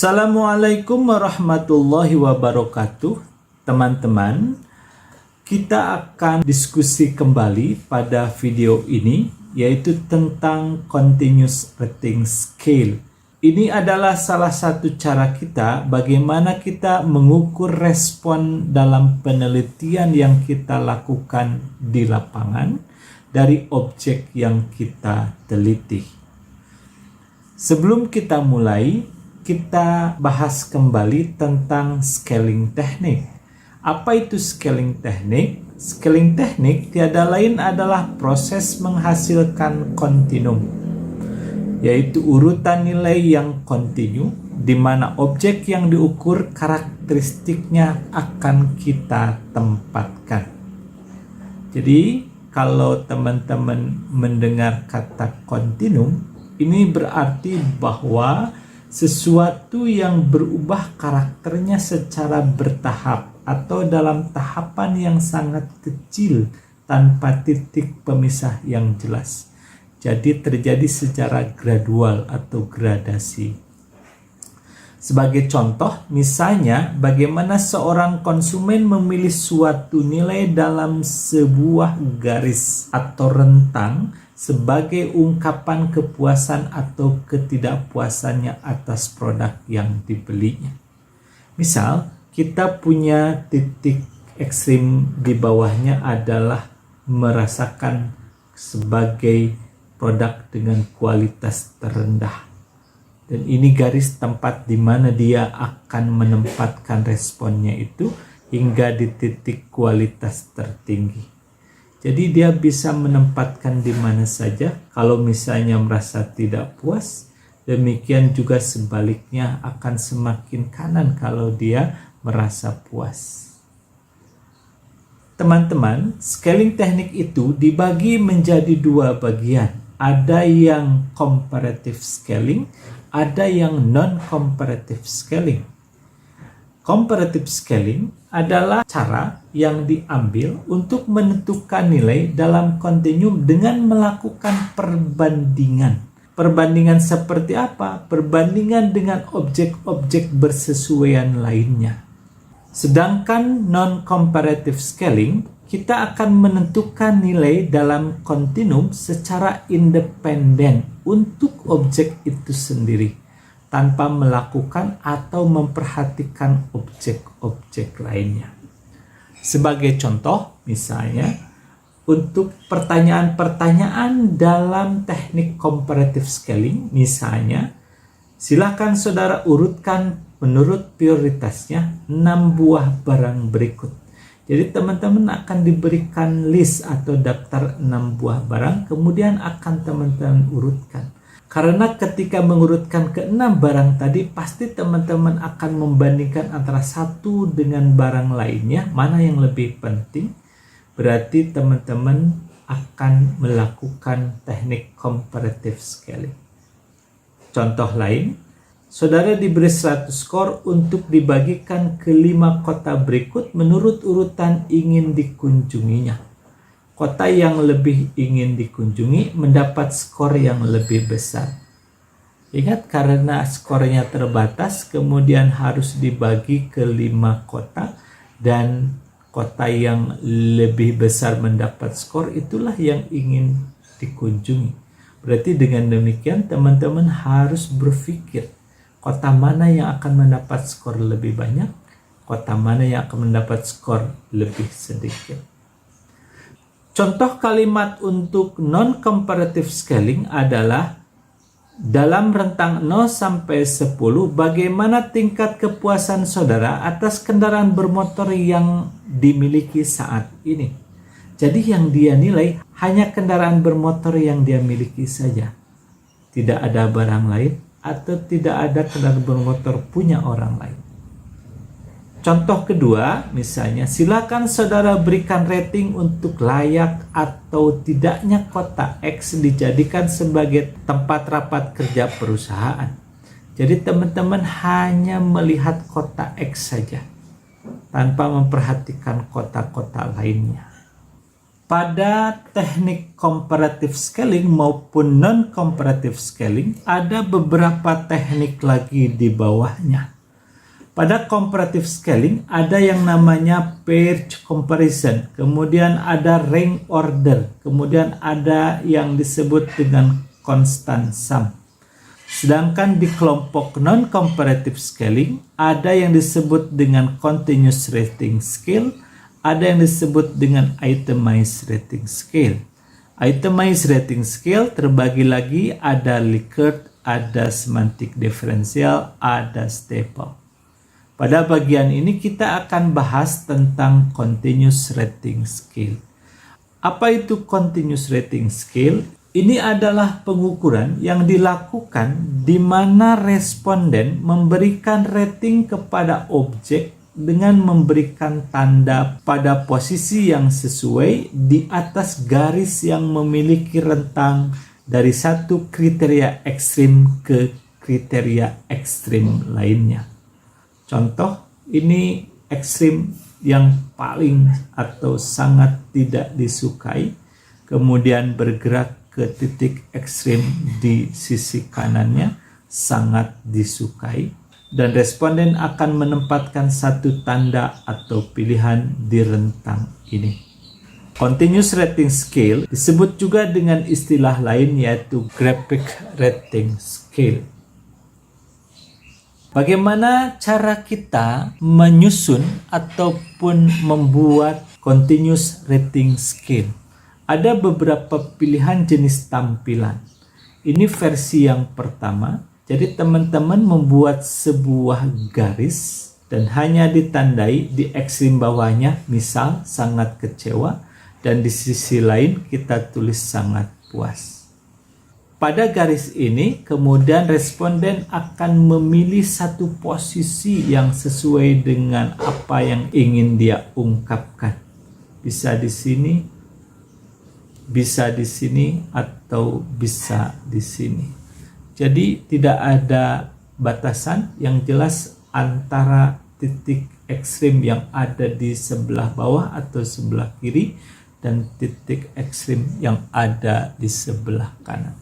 Assalamualaikum warahmatullahi wabarakatuh. Teman-teman, kita akan diskusi kembali pada video ini, yaitu tentang continuous rating scale. Ini adalah salah satu cara kita bagaimana kita mengukur respon dalam penelitian yang kita lakukan di lapangan dari objek yang kita teliti. Sebelum kita mulai, kita bahas kembali tentang scaling teknik. Apa itu scaling teknik? Scaling teknik tiada lain adalah proses menghasilkan kontinum, yaitu urutan nilai yang kontinu, di mana objek yang diukur karakteristiknya akan kita tempatkan. Jadi, kalau teman-teman mendengar kata kontinum, ini berarti bahwa sesuatu yang berubah karakternya secara bertahap atau dalam tahapan yang sangat kecil tanpa titik pemisah yang jelas. Jadi terjadi secara gradual atau gradasi. Sebagai contoh, misalnya bagaimana seorang konsumen memilih suatu nilai dalam sebuah garis atau rentang sebagai ungkapan kepuasan atau ketidakpuasannya atas produk yang dibelinya. Misal, kita punya titik ekstrim di bawahnya adalah merasakan sebagai produk dengan kualitas terendah. Dan ini garis tempat di mana dia akan menempatkan responnya itu hingga di titik kualitas tertinggi. Jadi dia bisa menempatkan di mana saja. Kalau misalnya merasa tidak puas, demikian juga sebaliknya akan semakin kanan kalau dia merasa puas. Teman-teman, scaling teknik itu dibagi menjadi dua bagian. Ada yang comparative scaling, ada yang non-comparative scaling. Comparative scaling adalah cara yang diambil untuk menentukan nilai dalam kontinum dengan melakukan perbandingan. Perbandingan seperti apa? Perbandingan dengan objek-objek bersesuaian lainnya. Sedangkan non-comparative scaling, kita akan menentukan nilai dalam kontinum secara independen untuk objek itu sendiri, tanpa melakukan atau memperhatikan objek-objek lainnya. Sebagai contoh, misalnya, untuk pertanyaan-pertanyaan dalam teknik comparative scaling, misalnya, silakan saudara urutkan menurut prioritasnya 6 buah barang berikut. Jadi teman-teman akan diberikan list atau daftar 6 buah barang, kemudian akan teman-teman urutkan. Karena ketika mengurutkan ke-6 barang tadi, pasti teman-teman akan membandingkan antara satu dengan barang lainnya, mana yang lebih penting. Berarti teman-teman akan melakukan teknik comparative scaling. Contoh lain, saudara diberi 100 skor untuk dibagikan ke 5 kota berikut menurut urutan ingin dikunjunginya. Kota yang lebih ingin dikunjungi mendapat skor yang lebih besar. Ingat, karena skornya terbatas, kemudian harus dibagi ke 5 kota, dan kota yang lebih besar mendapat skor itulah yang ingin dikunjungi. Berarti dengan demikian teman-teman harus berpikir, kota mana yang akan mendapat skor lebih banyak, kota mana yang akan mendapat skor lebih sedikit. Contoh kalimat untuk non-comparative scaling adalah dalam rentang 0 sampai 10, bagaimana tingkat kepuasan saudara atas kendaraan bermotor yang dimiliki saat ini. Jadi yang dia nilai hanya kendaraan bermotor yang dia miliki saja. Tidak ada barang lain atau tidak ada kendaraan bermotor punya orang lain. Contoh kedua, misalnya, silakan saudara berikan rating untuk layak atau tidaknya kota X dijadikan sebagai tempat rapat kerja perusahaan. Jadi teman-teman hanya melihat kota X saja, tanpa memperhatikan kota-kota lainnya. pada teknik comparative scaling maupun non-comparative scaling, ada beberapa teknik lagi di bawahnya. Pada comparative scaling ada yang namanya paired comparison, kemudian ada rank order, kemudian ada yang disebut dengan constant sum. Sedangkan di kelompok non-comparative scaling ada yang disebut dengan continuous rating scale, ada yang disebut dengan itemized rating scale. Itemized rating scale terbagi lagi, ada Likert, ada semantic differential, ada staple. Pada bagian ini kita akan bahas tentang continuous rating scale. Apa itu continuous rating scale? Ini adalah pengukuran yang dilakukan di mana responden memberikan rating kepada objek dengan memberikan tanda pada posisi yang sesuai di atas garis yang memiliki rentang dari satu kriteria ekstrim ke kriteria ekstrim lainnya. Contoh, ini ekstrim yang paling atau sangat tidak disukai, kemudian bergerak ke titik ekstrim di sisi kanannya, sangat disukai, dan responden akan menempatkan satu tanda atau pilihan di rentang ini. Continuous rating scale disebut juga dengan istilah lain yaitu graphic rating scale. Bagaimana cara kita menyusun ataupun membuat continuous rating scale? Ada beberapa pilihan jenis tampilan. Ini versi yang pertama. Jadi teman-teman membuat sebuah garis dan hanya ditandai di ekstrim bawahnya, misal sangat kecewa, dan di sisi lain kita tulis sangat puas. Pada garis ini, kemudian responden akan memilih satu posisi yang sesuai dengan apa yang ingin dia ungkapkan. Bisa di sini, atau bisa di sini. Jadi tidak ada batasan, yang jelas antara titik ekstrim yang ada di sebelah bawah atau sebelah kiri dan titik ekstrim yang ada di sebelah kanan.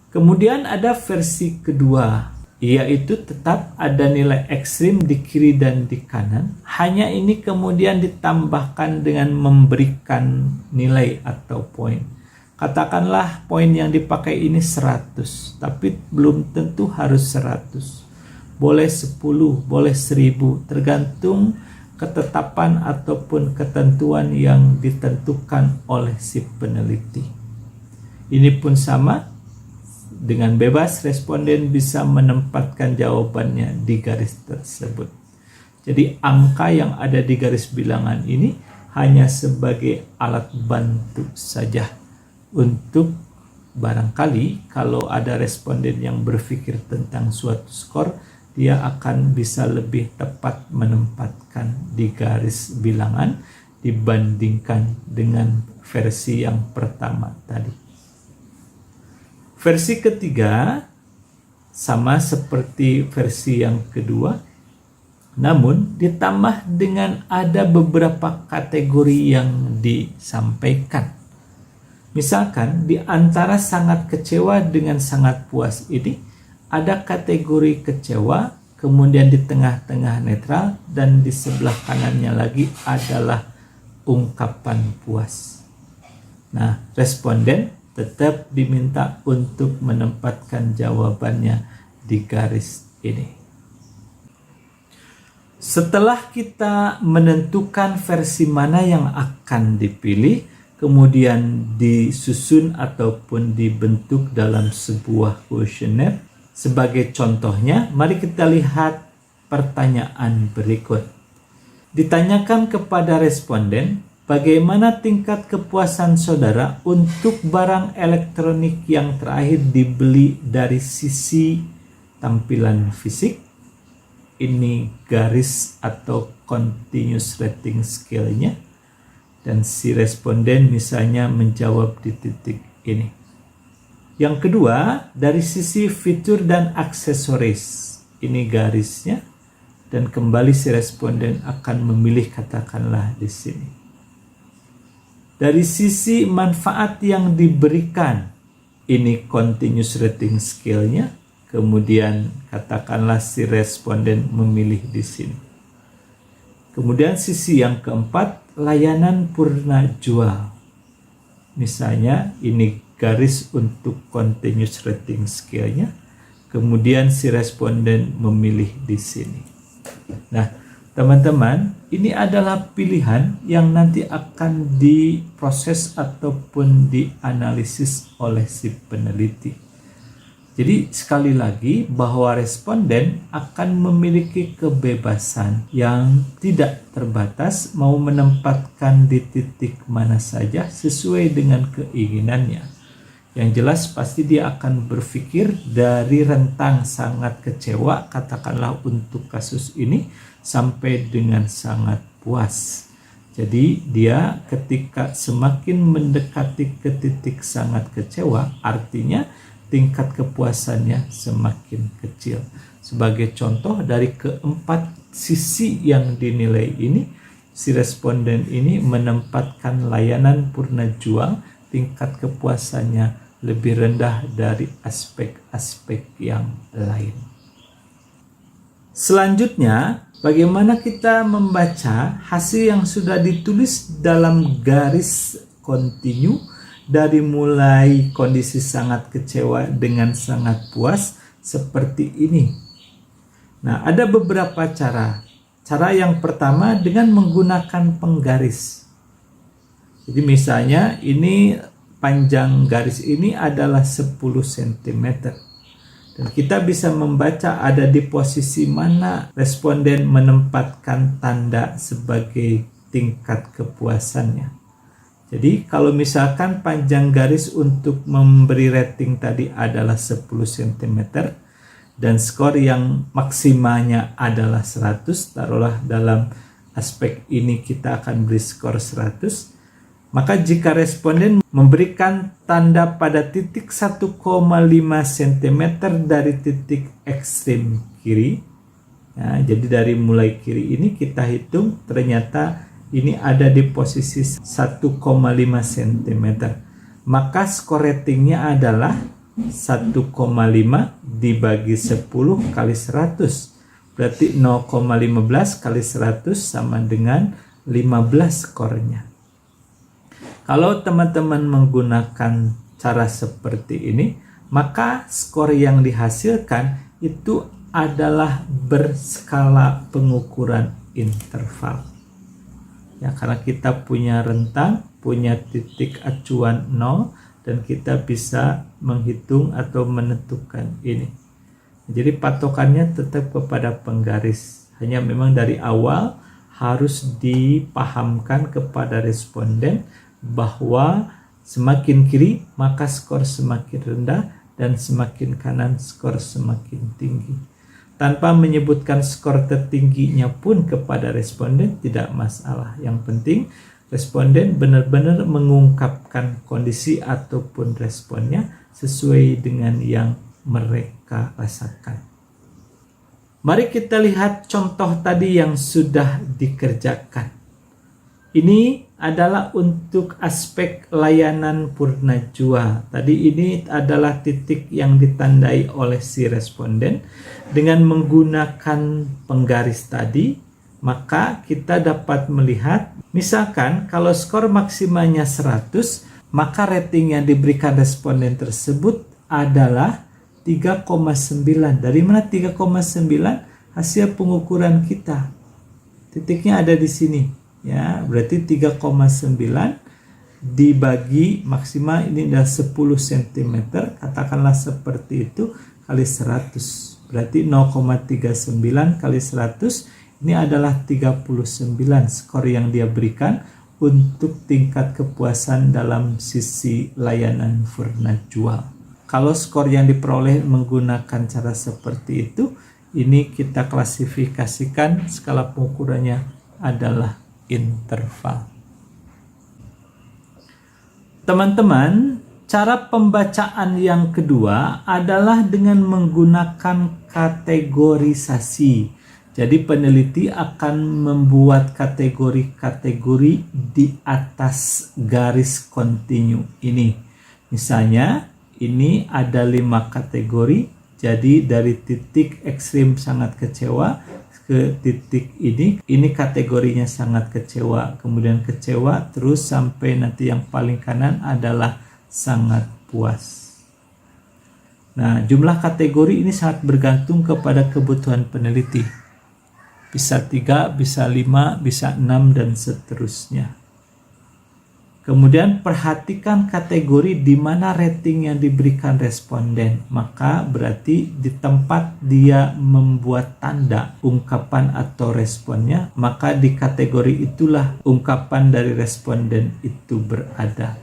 Kemudian ada versi kedua, yaitu tetap ada nilai ekstrim di kiri dan di kanan. Hanya ini kemudian ditambahkan dengan memberikan nilai atau poin. Katakanlah poin yang dipakai ini 100, tapi belum tentu harus 100. Boleh 10, boleh 1000, tergantung ketetapan ataupun ketentuan yang ditentukan oleh si peneliti. Ini pun sama. Dengan bebas, responden bisa menempatkan jawabannya di garis tersebut. Jadi angka yang ada di garis bilangan ini hanya sebagai alat bantu saja untuk barangkali kalau ada responden yang berpikir tentang suatu skor, dia akan bisa lebih tepat menempatkan di garis bilangan dibandingkan dengan versi yang pertama tadi. Versi ketiga sama seperti versi yang kedua, namun ditambah dengan ada beberapa kategori yang disampaikan. Misalkan di antara sangat kecewa dengan sangat puas ini, ada kategori kecewa, kemudian di tengah-tengah netral, dan di sebelah kanannya lagi adalah ungkapan puas. Nah, responden tetap diminta untuk menempatkan jawabannya di garis ini. Setelah kita menentukan versi mana yang akan dipilih, kemudian disusun ataupun dibentuk dalam sebuah kuesioner. Sebagai contohnya, mari kita lihat pertanyaan berikut. Ditanyakan kepada responden, bagaimana tingkat kepuasan saudara untuk barang elektronik yang terakhir dibeli dari sisi tampilan fisik? Ini garis atau continuous rating scale-nya. Dan si responden misalnya menjawab di titik ini. Yang kedua, dari sisi fitur dan aksesoris. Ini garisnya. Dan kembali si responden akan memilih, katakanlah di sini. Dari sisi manfaat yang diberikan, ini continuous rating scale-nya, kemudian katakanlah si responden memilih di sini. Kemudian sisi yang keempat, layanan purna jual. Misalnya ini garis untuk continuous rating scale-nya, kemudian si responden memilih di sini. Nah, teman-teman, ini adalah pilihan yang nanti akan diproses ataupun dianalisis oleh si peneliti. Jadi sekali lagi bahwa responden akan memiliki kebebasan yang tidak terbatas mau menempatkan di titik mana saja sesuai dengan keinginannya. Yang jelas pasti dia akan berpikir dari rentang sangat kecewa, katakanlah untuk kasus ini, sampai dengan sangat puas. Jadi dia ketika semakin mendekati ke titik sangat kecewa, artinya tingkat kepuasannya semakin kecil. Sebagai contoh dari keempat sisi yang dinilai ini, si responden ini menempatkan layanan purna jual tingkat kepuasannya lebih rendah dari aspek-aspek yang lain. Selanjutnya, bagaimana kita membaca hasil yang sudah ditulis dalam garis kontinu dari mulai kondisi sangat kecewa dengan sangat puas seperti ini. Nah, ada beberapa cara. Cara yang pertama dengan menggunakan penggaris. Jadi misalnya ini panjang garis ini adalah 10 cm. Dan kita bisa membaca ada di posisi mana responden menempatkan tanda sebagai tingkat kepuasannya. Jadi kalau misalkan panjang garis untuk memberi rating tadi adalah 10 cm dan skor yang maksimalnya adalah 100, taruhlah dalam aspek ini kita akan beri skor 100, maka jika responden memberikan tanda pada titik 1,5 cm dari titik ekstrem kiri, nah, jadi dari mulai kiri ini kita hitung ternyata ini ada di posisi 1,5 cm. Maka skor ratingnya adalah 1,5 dibagi 10 kali 100. Berarti 0,15 kali 100 sama dengan 15 skornya. Kalau teman-teman menggunakan cara seperti ini, maka skor yang dihasilkan itu adalah berskala pengukuran interval. Ya, karena kita punya rentang, punya titik acuan 0, dan kita bisa menghitung atau menentukan ini. Jadi patokannya tetap kepada penggaris. Hanya memang dari awal harus dipahamkan kepada responden bahwa semakin kiri maka skor semakin rendah dan semakin kanan skor semakin tinggi. Tanpa menyebutkan skor tertingginya pun kepada responden tidak masalah. Yang penting responden benar-benar mengungkapkan kondisi ataupun responnya sesuai dengan yang mereka rasakan. Mari kita lihat contoh tadi yang sudah dikerjakan. Ini adalah untuk aspek layanan purna jual. Tadi ini adalah titik yang ditandai oleh si responden. Dengan menggunakan penggaris tadi, maka kita dapat melihat, misalkan kalau skor maksimalnya 100, maka rating yang diberikan responden tersebut adalah 3,9. Dari mana 3,9? Hasil pengukuran kita. Titiknya ada di sini. Ya, berarti 3,9 dibagi maksimal ini adalah 10 cm, katakanlah seperti itu, kali 100. Berarti 0,39 kali 100 ini adalah 39 skor yang dia berikan untuk tingkat kepuasan dalam sisi layanan purna jual. Kalau skor yang diperoleh menggunakan cara seperti itu, ini kita klasifikasikan skala pengukurannya adalah interval. Teman-teman, cara pembacaan yang kedua adalah dengan menggunakan kategorisasi. Jadi peneliti akan membuat kategori-kategori di atas garis kontinu ini. Misalnya ini ada 5 kategori. Jadi dari titik ekstrim sangat kecewa ke titik ini kategorinya sangat kecewa, kemudian kecewa terus sampai nanti yang paling kanan adalah sangat puas. Nah, jumlah kategori ini sangat bergantung kepada kebutuhan peneliti. Bisa 3, bisa 5, bisa 6 dan seterusnya. Kemudian perhatikan kategori di mana rating yang diberikan responden. Maka berarti di tempat dia membuat tanda ungkapan atau responnya, maka di kategori itulah ungkapan dari responden itu berada.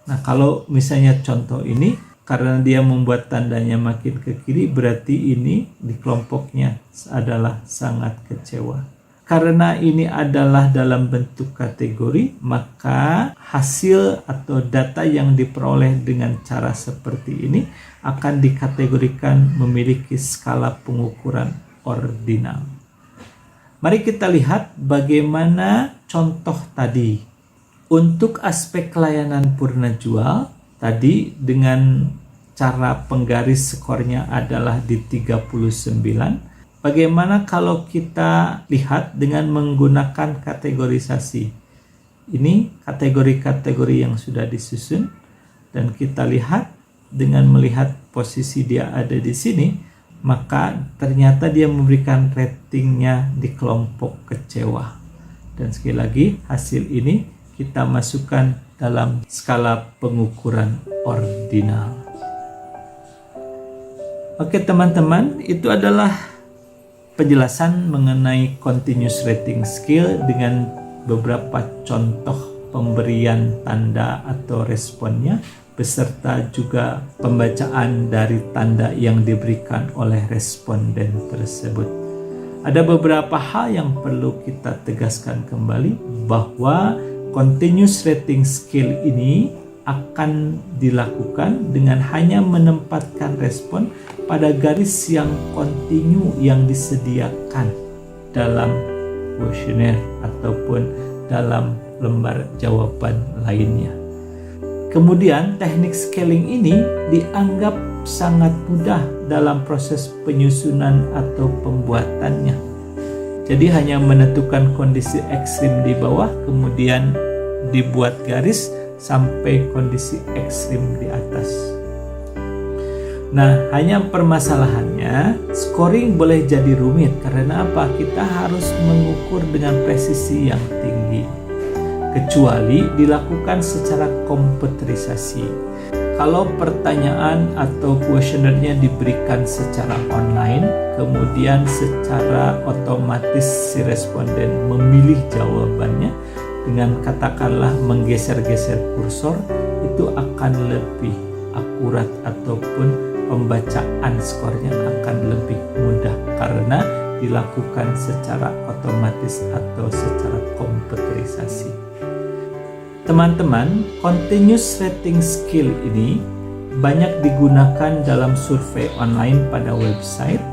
Nah, kalau misalnya contoh ini, karena dia membuat tandanya makin ke kiri, berarti ini di kelompoknya adalah sangat kecewa. Karena ini adalah dalam bentuk kategori, maka hasil atau data yang diperoleh dengan cara seperti ini akan dikategorikan memiliki skala pengukuran ordinal. Mari kita lihat bagaimana contoh tadi. Untuk aspek layanan purna jual, tadi dengan cara penggaris skornya adalah di 39. Bagaimana kalau kita lihat dengan menggunakan kategorisasi? Ini kategori-kategori yang sudah disusun dan kita lihat dengan melihat posisi dia ada di sini, maka ternyata dia memberikan ratingnya di kelompok kecewa. Dan sekali lagi hasil ini kita masukkan dalam skala pengukuran ordinal. Oke teman-teman, itu adalah penjelasan mengenai continuous rating scale dengan beberapa contoh pemberian tanda atau responnya beserta juga pembacaan dari tanda yang diberikan oleh responden tersebut. Ada beberapa hal yang perlu kita tegaskan kembali bahwa continuous rating scale ini akan dilakukan dengan hanya menempatkan respon pada garis yang kontinu yang disediakan dalam kuesioner ataupun dalam lembar jawaban lainnya. Kemudian teknik scaling ini dianggap sangat mudah dalam proses penyusunan atau pembuatannya. Jadi hanya menentukan kondisi ekstrim di bawah, kemudian dibuat garis sampai kondisi ekstrim di atas. Nah, hanya permasalahannya scoring boleh jadi rumit. Karena apa? Kita harus mengukur dengan presisi yang tinggi. Kecuali dilakukan secara komputerisasi. Kalau pertanyaan atau kuesionernya diberikan secara online, kemudian secara otomatis si responden memilih jawabannya, dengan katakanlah menggeser-geser kursor, itu akan lebih akurat ataupun pembacaan skornya akan lebih mudah karena dilakukan secara otomatis atau secara komputerisasi. Teman-teman, continuous rating scale ini banyak digunakan dalam survei online pada website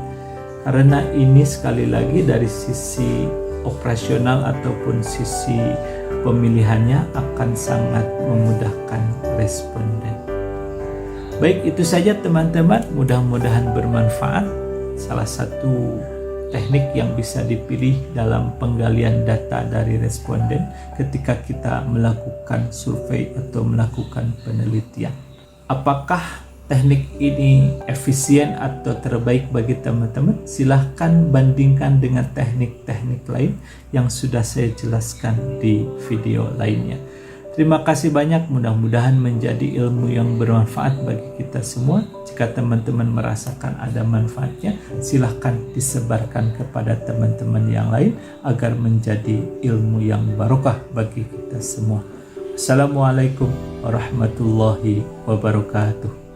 karena ini sekali lagi dari sisi operasional ataupun sisi pemilihannya akan sangat memudahkan responden. Baik, itu saja teman-teman, mudah-mudahan bermanfaat. Salah satu teknik yang bisa dipilih dalam penggalian data dari responden ketika kita melakukan survei atau melakukan penelitian. Apakah teknik ini efisien atau terbaik bagi teman-teman? Silahkan bandingkan dengan teknik-teknik lain yang sudah saya jelaskan di video lainnya. Terima kasih banyak, mudah-mudahan menjadi ilmu yang bermanfaat bagi kita semua. Jika teman-teman merasakan ada manfaatnya, silahkan disebarkan kepada teman-teman yang lain agar menjadi ilmu yang barokah bagi kita semua. Assalamualaikum warahmatullahi wabarakatuh.